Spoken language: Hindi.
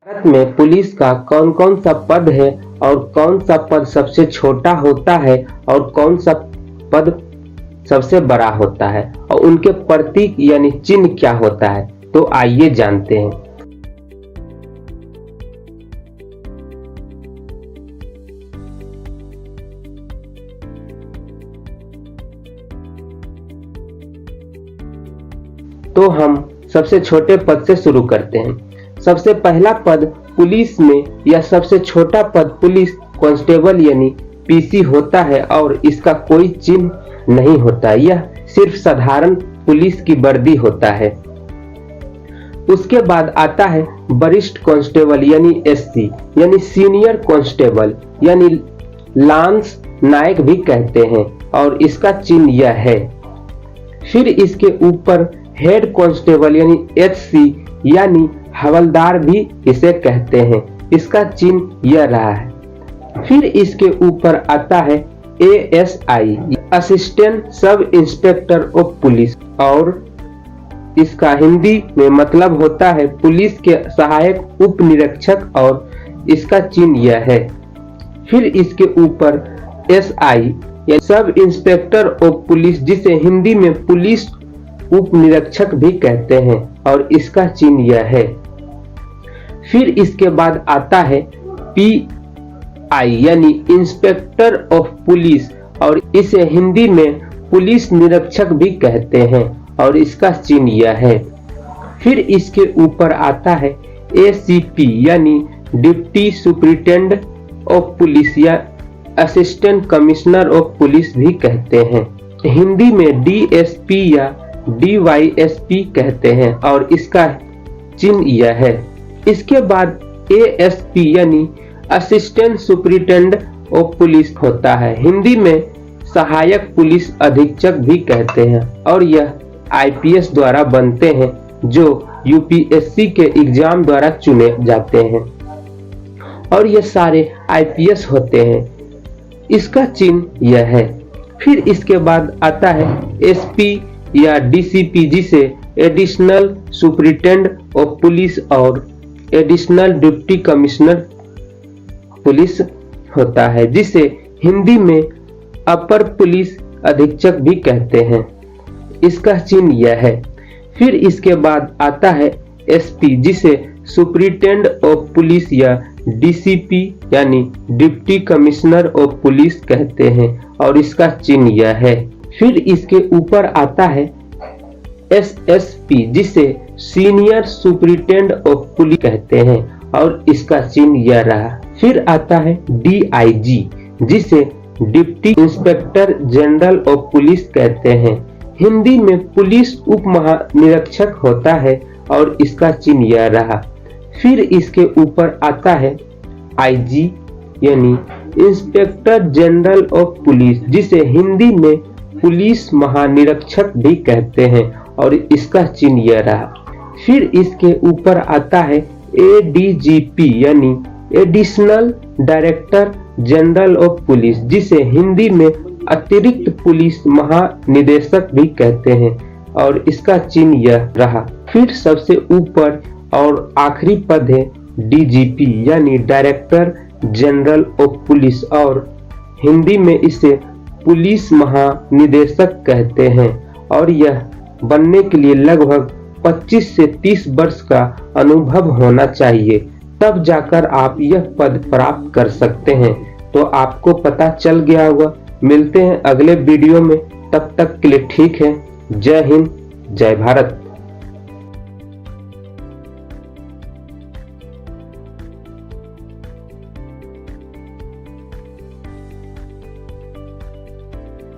भारत में पुलिस का कौन कौन सा पद है और कौन सा पद सबसे छोटा होता है और कौन सा पद सबसे बड़ा होता है और उनके प्रतीक यानी चिन्ह क्या होता है, तो आइए जानते हैं। तो हम सबसे छोटे पद से शुरू करते हैं। सबसे पहला पद पुलिस में या सबसे छोटा पद पुलिस कांस्टेबल यानी पीसी होता है और इसका कोई चिन्ह नहीं होता, यह सिर्फ साधारण पुलिस की वर्दी होता है। उसके बाद आता है वरिष्ठ कांस्टेबल यानी एससी यानी सीनियर कांस्टेबल यानी लांस नायक भी कहते हैं और इसका चिन्ह यह है। फिर इसके ऊपर हेड कांस्टेबल यानी एचसी यानी हवलदार भी इसे कहते हैं, इसका चिन्ह यह रहा है। फिर इसके ऊपर आता है ASI assistant sub inspector of police और इसका हिंदी में मतलब होता है पुलिस के सहायक उप निरीक्षक और इसका चिन्ह यह है। फिर इसके ऊपर एसआई या सब इंस्पेक्टर ऑफ पुलिस जिसे हिंदी में पुलिस उप निरीक्षक भी कहते हैं और इसका चिन्ह यह है। फिर इसके बाद आता है पीआई यानी इंस्पेक्टर ऑफ पुलिस और इसे हिंदी में पुलिस निरीक्षक भी कहते हैं और इसका चिन्ह यह है। फिर इसके ऊपर आता है एसीपी यानी डिप्टी सुपरिटेंडेंट ऑफ पुलिस या असिस्टेंट कमिश्नर ऑफ पुलिस भी कहते हैं, हिंदी में डीएसपी या डीवाईएसपी कहते हैं और इसका चिन्ह यह है। इसके बाद एएसपी यानी असिस्टेंट सुपरिटेंडेंट ऑफ पुलिस होता है, हिंदी में सहायक पुलिस अधीक्षक भी कहते हैं और यह आईपीएस द्वारा बनते हैं जो यूपीएससी के एग्जाम द्वारा चुने जाते हैं और ये सारे आईपीएस होते हैं, इसका चिन्ह यह है। फिर इसके बाद आता है एसपी या डीसीपी जिसे एडिशनल सुपरिटेंडेंट ऑफ पुलिस और एडिशनल डिप्टी कमिश्नर पुलिस होता है जिसे हिंदी में अपर पुलिस अधीक्षक भी कहते हैं, इसका चिन्ह यह है। फिर इसके बाद आता है एसपी जिसे सुपरिटेंडेंट ऑफ पुलिस या डीसीपी यानी डिप्टी कमिश्नर ऑफ पुलिस कहते हैं और इसका चिन्ह यह है। फिर इसके ऊपर आता है एसएसपी जिसे सीनियर सुपरिटेंडेंट ऑफ पुलिस कहते हैं और इसका चिन्ह यह रहा। फिर आता है डीआईजी जिसे deputy inspector general of police कहते हैं, हिंदी में पुलिस उप महानिरीक्षक होता है और इसका चिन्ह यह रहा। फिर इसके ऊपर आता है आईजी यानी इंस्पेक्टर जनरल ऑफ पुलिस जिसे हिंदी में पुलिस महानिरीक्षक भी कहते हैं और इसका चिन्ह यह रहा। फिर इसके ऊपर आता है एडीजीपी यानी additional director general of police जिसे हिंदी में अतिरिक्त पुलिस महानिदेशक भी कहते हैं और इसका चिन्ह यह रहा। फिर सबसे ऊपर और आखिरी पद है डीजीपी यानी डायरेक्टर जनरल ऑफ पुलिस और हिंदी में इसे पुलिस महानिदेशक कहते हैं और यह बनने के लिए लगभग 25 से 30 वर्ष का अनुभव होना चाहिए, तब जाकर आप यह पद प्राप्त कर सकते हैं। तो आपको पता चल गया होगा। मिलते हैं अगले वीडियो में, तब तक के लिए ठीक है। जय हिंद, जय भारत।